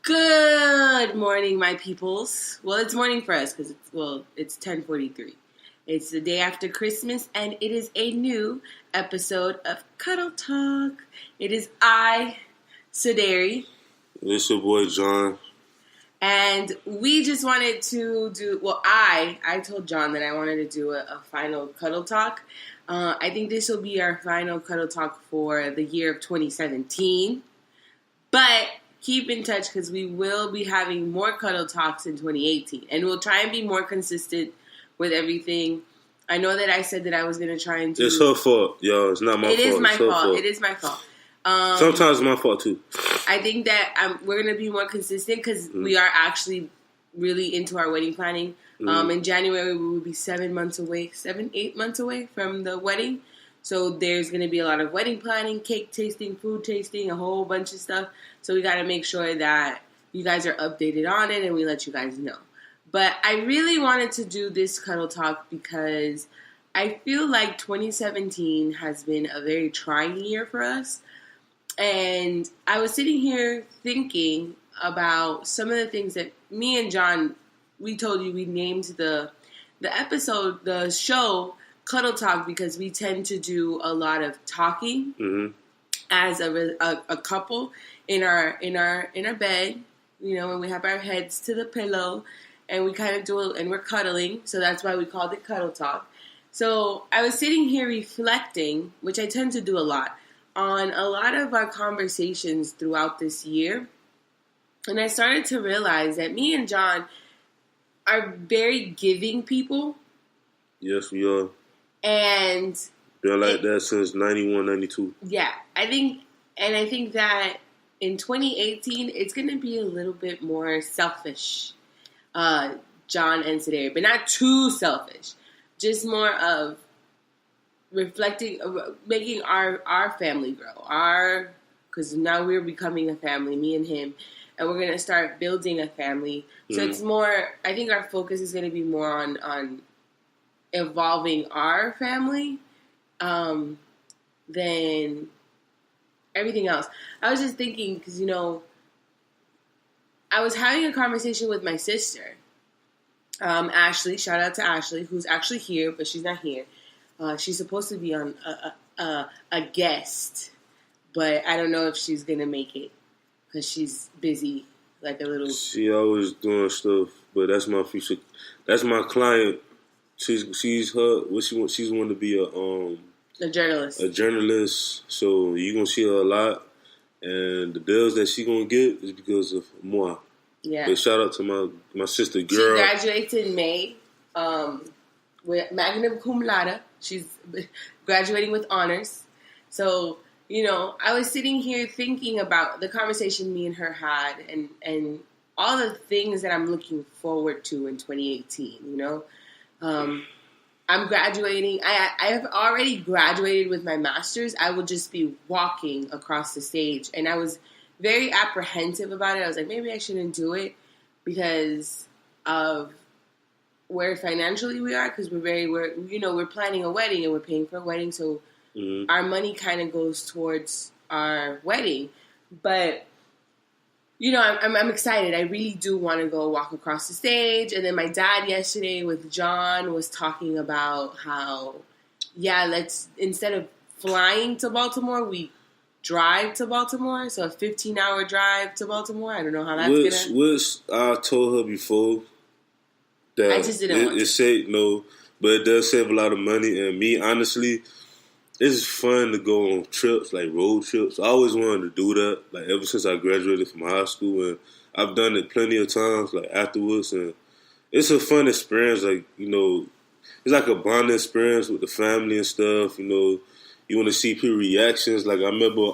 Good morning, my peoples. Well, it's morning for us because it's 10:43. It's the day after Christmas, and it is a new episode of Cuddle Talk. It is I, Sadery. It's your boy John. And we just wanted to do, I told John that I wanted to do a final Cuddle Talk. I think this will be our final Cuddle Talk for the year of 2017. But keep in touch because we will be having more Cuddle Talks in 2018. And we'll try and be more consistent with everything. I know that I said that I was going to try and do... It's her fault, y'all. It's not my fault. It is my fault. It is my fault. Sometimes it's my fault, too. I think that we're going to be more consistent because we are actually really into our wedding planning. In January, we will be 8 months away from the wedding. So there's going to be a lot of wedding planning, cake tasting, food tasting, a whole bunch of stuff. So we got to make sure that you guys are updated on it and we let you guys know. But I really wanted to do this Cuddle Talk because I feel like 2017 has been a very trying year for us. And I was sitting here thinking about some of the things that me and John, we told you we named the episode, the show, Cuddle Talk, because we tend to do a lot of talking as a couple in our bed, you know, when we have our heads to the pillow and we kind of do it and we're cuddling. So that's why we called it Cuddle Talk. So I was sitting here reflecting, which I tend to do a lot, on a lot of our conversations throughout this year. And I started to realize that me and John are very giving people. Yes, we are. And been like that since 91, 92. Yeah, I think that in 2018, it's going to be a little bit more selfish, John and Sadery, but not too selfish. Just more of reflecting, making our family grow. Because now we're becoming a family, me and him, and we're going to start building a family. So it's more, I think our focus is going to be more on evolving our family than everything else. I was just thinking, because, you know, I was having a conversation with my sister, Ashley. Shout out to Ashley, who's actually here, but she's not here. She's supposed to be on a guest, but I don't know if she's going to make it because she's busy, like a little... She always doing stuff, but that's my future. That's my client. She's her. What she wants? She's wanting to be a journalist. A journalist. So you gonna see her a lot, and the deals that she gonna get is because of moi. Yeah. But shout out to my sister girl. She graduates in May, with magna cum laude. She's graduating with honors. So you know, I was sitting here thinking about the conversation me and her had, and all the things that I'm looking forward to in 2018. You know. I'm graduating. I have already graduated with my master's. I will just be walking across the stage. And I was very apprehensive about it. I was like, maybe I shouldn't do it because of where financially we are. Because we're planning a wedding and we're paying for a wedding. So our money kind of goes towards our wedding. But you know, I'm excited. I really do want to go walk across the stage. And then my dad yesterday with John was talking about how, let's, instead of flying to Baltimore, we drive to Baltimore. So a 15-hour drive to Baltimore. I don't know how that's going to... Which I told her before that I just didn't want to. It said no, but it does save a lot of money. And me, honestly... It's fun to go on trips, like road trips. I always wanted to do that, like ever since I graduated from high school. And I've done it plenty of times, like afterwards. And it's a fun experience, like, you know, it's like a bonding experience with the family and stuff. You know, you want to see people's reactions. Like I remember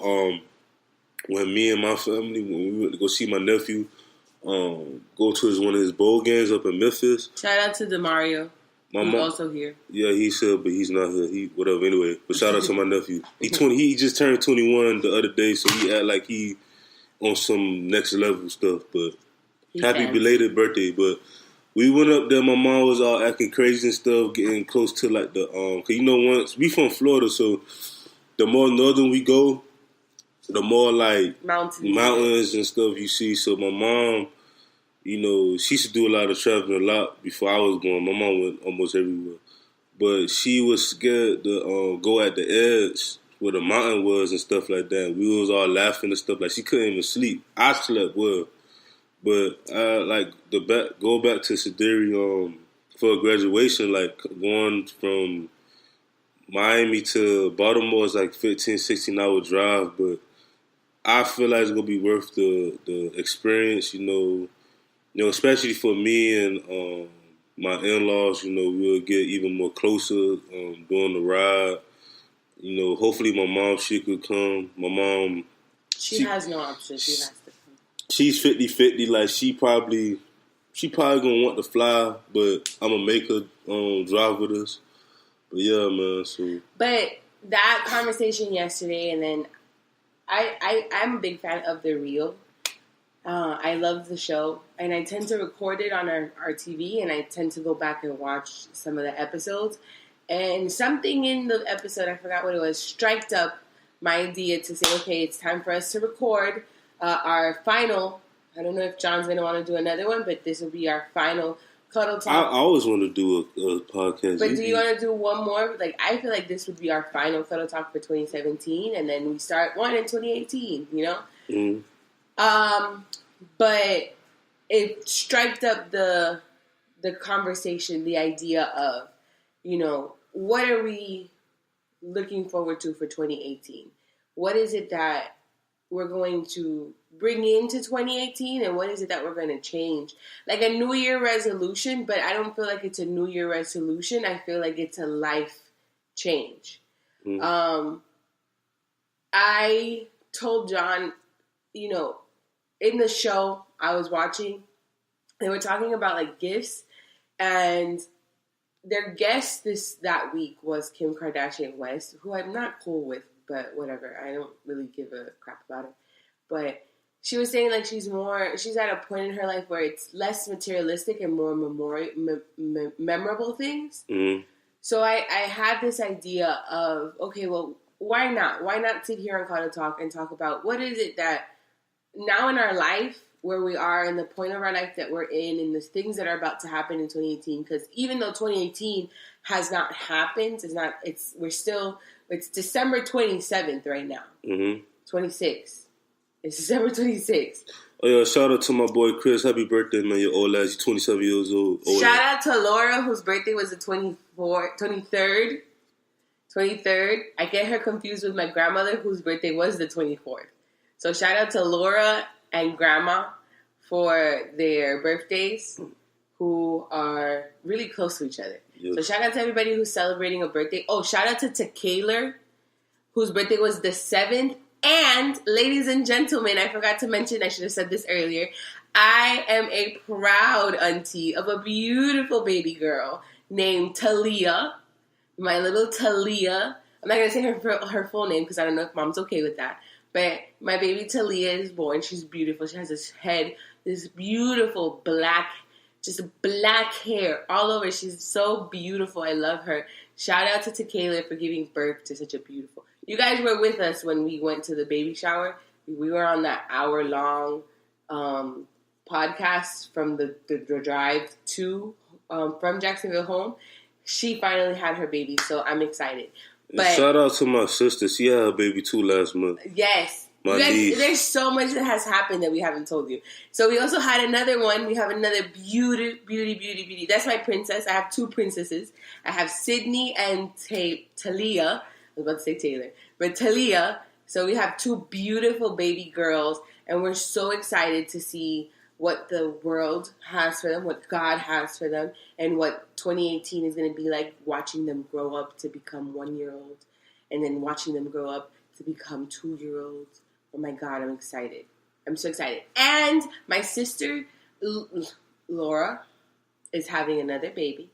when me and my family, when we went to go see my nephew, go to one of his bowl games up in Memphis. Shout out to DeMario. My mom also here. Yeah, he said, but he's not here. Whatever. Anyway, but shout out to my nephew. He just turned 21 the other day, so he act like he on some next level stuff. But happy belated birthday. But we went up there. My mom was all acting crazy and stuff, getting close to like the cause you know once we from Florida, so the more northern we go, the more like mountains and stuff you see. So my mom, you know, she used to do a lot of traveling a lot before I was born. My mom went almost everywhere. But she was scared to go at the edge where the mountain was and stuff like that. We was all laughing and stuff. Like, she couldn't even sleep. I slept well. But go back to Sadery for graduation, like going from Miami to Baltimore is like 15, 16-hour drive. But I feel like it's going to be worth the experience, you know, especially for me and my in-laws, you know, we'll get even more closer during the ride. You know, hopefully my mom, she could come. My mom... She has no option. She has to come. She's 50-50. Like, she probably going to want to fly, but I'm going to make her drive with us. But, yeah, man, so... But that conversation yesterday, and then I'm a big fan of The Real. I love the show, and I tend to record it on our TV, and I tend to go back and watch some of the episodes. And something in the episode, I forgot what it was, striked up my idea to say, okay, it's time for us to record our final. I don't know if John's going to want to do another one, but this will be our final Cuddle Talk. I always want to do a podcast. But do you want to do one more? Like, I feel like this would be our final Cuddle Talk for 2017, and then we start one in 2018, you know? Mm-hmm. But it striked up the conversation, the idea of, you know, what are we looking forward to for 2018? What is it that we're going to bring into 2018, and what is it that we're going to change? Like a New Year resolution, but I don't feel like it's a New Year resolution. I feel like it's a life change. Mm. I told John, you know, in the show I was watching, they were talking about like gifts, and their guest that week was Kim Kardashian West, who I'm not cool with, but whatever. I don't really give a crap about her. But she was saying like she's at a point in her life where it's less materialistic and more memorable things. Mm-hmm. So I had this idea of, okay, well, why not? Why not sit here on Cuddle Talk and talk about what is it that now in our life, where we are in the point of our life that we're in, and the things that are about to happen in 2018. Because even though 2018 has not happened, it's December 27th right now. Mm-hmm. 26. It's December 26th. Oh yeah, shout out to my boy Chris. Happy birthday, man. You're old ass. You're 27 years old. Shout out to Laura, whose birthday was the 23rd. 23rd. I get her confused with my grandmother, whose birthday was the 24th. So shout out to Laura and Grandma for their birthdays, who are really close to each other. Yep. So shout out to everybody who's celebrating a birthday. Oh, shout out to Taylor, whose birthday was the 7th. And, ladies and gentlemen, I forgot to mention, I should have said this earlier, I am a proud auntie of a beautiful baby girl named Talia, my little Talia. I'm not going to say her full name because I don't know if Mom's okay with that. But my baby Talia is born. She's beautiful. She has this beautiful black hair all over. She's so beautiful. I love her. Shout out to Tequila for giving birth to such a beautiful. You guys were with us when we went to the baby shower. We were on that hour-long podcast from the drive to from Jacksonville home. She finally had her baby, so I'm excited. But shout out to my sister. She had her baby too last month. Yes. There's so much that has happened that we haven't told you. So we also had another one. We have another beauty. That's my princess. I have two princesses. I have Sydney and Talia. I was about to say Taylor. But Talia. So we have two beautiful baby girls. And we're so excited to see what the world has for them, what God has for them, and what 2018 is going to be like, watching them grow up to become 1-year-old, and then watching them grow up to become 2-year-olds. Oh my God, I'm excited. I'm so excited. And my sister, Laura, is having another baby.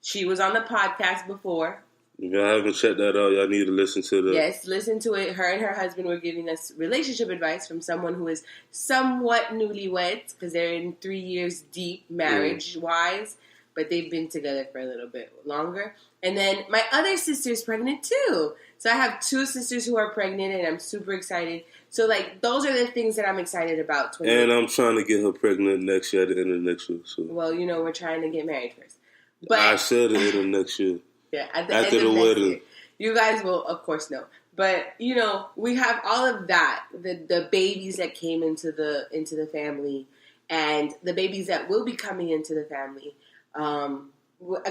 She was on the podcast before. If y'all haven't checked that out, y'all need to listen to that. Yes, listen to it. Her and her husband were giving us relationship advice from someone who is somewhat newlyweds, because they're in 3 years deep marriage-wise. but they've been together for a little bit longer. And then my other sister's pregnant too. So I have 2 sisters who are pregnant, and I'm super excited. So, like, those are the things that I'm excited about. And I'm trying to get her pregnant next year, at the end of next year. So. Well, we're trying to get married first. But I said the end of next year. Yeah, after the wedding. Year. You guys will, of course, know. But, we have all of that. The babies that came into the family, and the babies that will be coming into the family.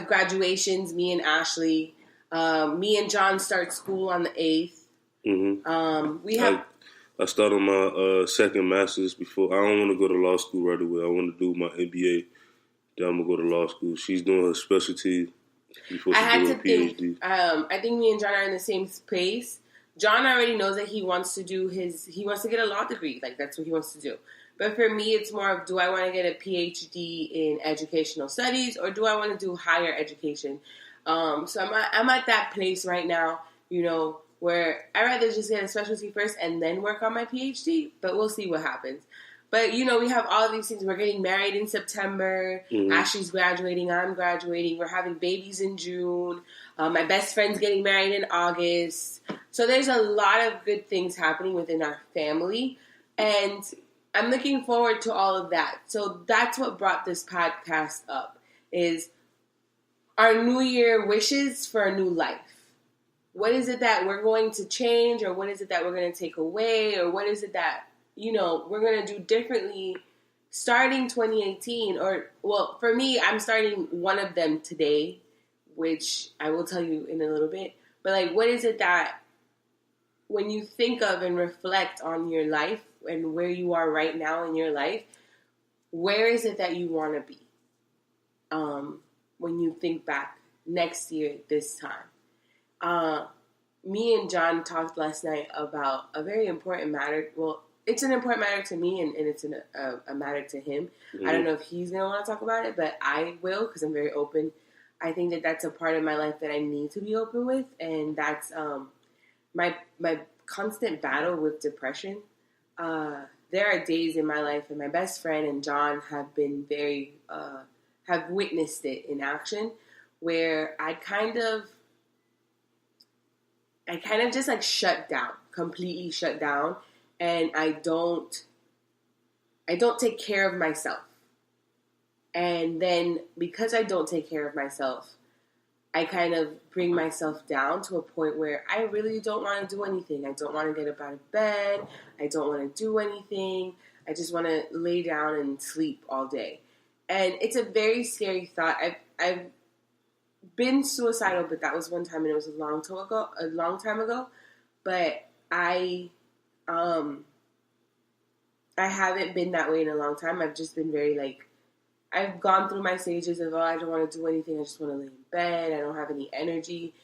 Graduations, me and Ashley. Me and John start school on the 8th. Mm-hmm. We have. I started my second master's before. I don't want to go to law school right away. I want to do my MBA. Then I'm gonna go to law school. She's doing her specialty before she does her PhD. I think me and John are in the same place. John already knows that he wants to get a law degree. Like, that's what he wants to do. But for me, it's more of, do I want to get a PhD in educational studies, or do I want to do higher education? So I'm at that place right now, where I'd rather just get a specialty first and then work on my PhD, but we'll see what happens. But, we have all of these things. We're getting married in September. Mm-hmm. Ashley's graduating. I'm graduating. We're having babies in June. My best friend's getting married in August. So there's a lot of good things happening within our family. And I'm looking forward to all of that. So that's what brought this podcast up, is our New Year wishes for a new life. What is it that we're going to change, or what is it that we're going to take away, or what is it that, we're going to do differently starting 2018? Or, well, for me, I'm starting one of them today, which I will tell you in a little bit. But, like, what is it that, when you think of and reflect on your life and where you are right now in your life, where is it that you want to be when you think back next year this time? Me and John talked last night about a very important matter. Well, it's an important matter to me, and it's a matter to him. Mm-hmm. I don't know if he's going to want to talk about it, but I will, because I'm very open. I think that that's a part of my life that I need to be open with, and that's my constant battle with depression. There are days in my life, and my best friend and John have been have witnessed it in action, where I kind of just like shut down, completely shut down, and I don't take care of myself. And then because I don't take care of myself, I kind of bring myself down to a point where I really don't want to do anything. I don't want to get up out of bed. I don't want to do anything. I just want to lay down and sleep all day. And it's a very scary thought. I've been suicidal, but that was one time, and it was a long time ago. But I haven't been that way in a long time. I've just been very I've gone through my stages of, I don't want to do anything. I just want to lay in bed. I don't have any energy.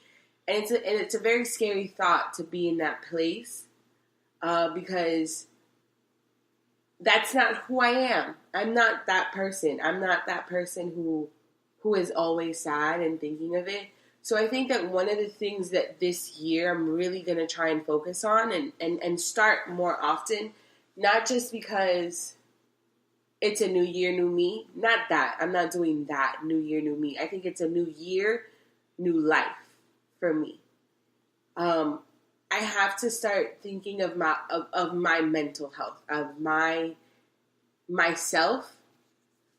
And it's a very scary thought to be in that place, because that's not who I am. I'm not that person. I'm not that person who is always sad and thinking of it. So I think that one of the things that this year I'm really going to try and focus on and start more often, not just because it's a new year, new me. Not that. I'm not doing that, new year, new me. I think it's a new year, new life for me. I have to start thinking of my mental health, of myself.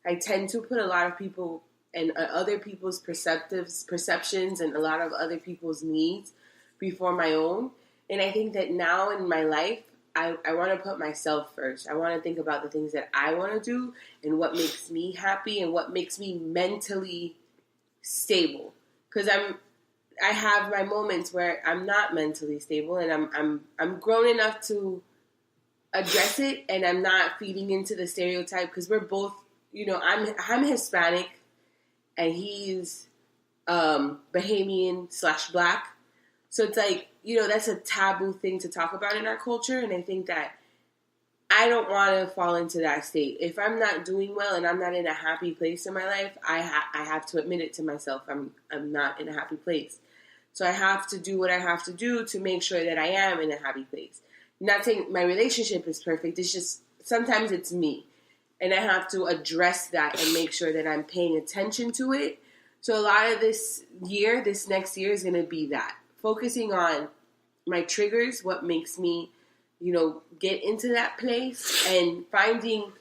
I tend to put a lot of people and other people's perceptions and a lot of other people's needs before my own. And I think that now in my life, I want to put myself first. I want to think about the things that I want to do and what makes me happy and what makes me mentally stable. Because I have my moments where I'm not mentally stable, and I'm grown enough to address it, and I'm not feeding into the stereotype, because we're both, I'm Hispanic and he's Bahamian/Black. So it's like, that's a taboo thing to talk about in our culture. And I think that I don't want to fall into that state. If I'm not doing well and I'm not in a happy place in my life, I have to admit it to myself. I'm not in a happy place. So I have to do what I have to do to make sure that I am in a happy place. Not saying my relationship is perfect. It's just sometimes it's me. and I have to address that and make sure that I'm paying attention to it. So a lot of this next year is going to be that. Focusing on my triggers, what makes me, get into that place, and finding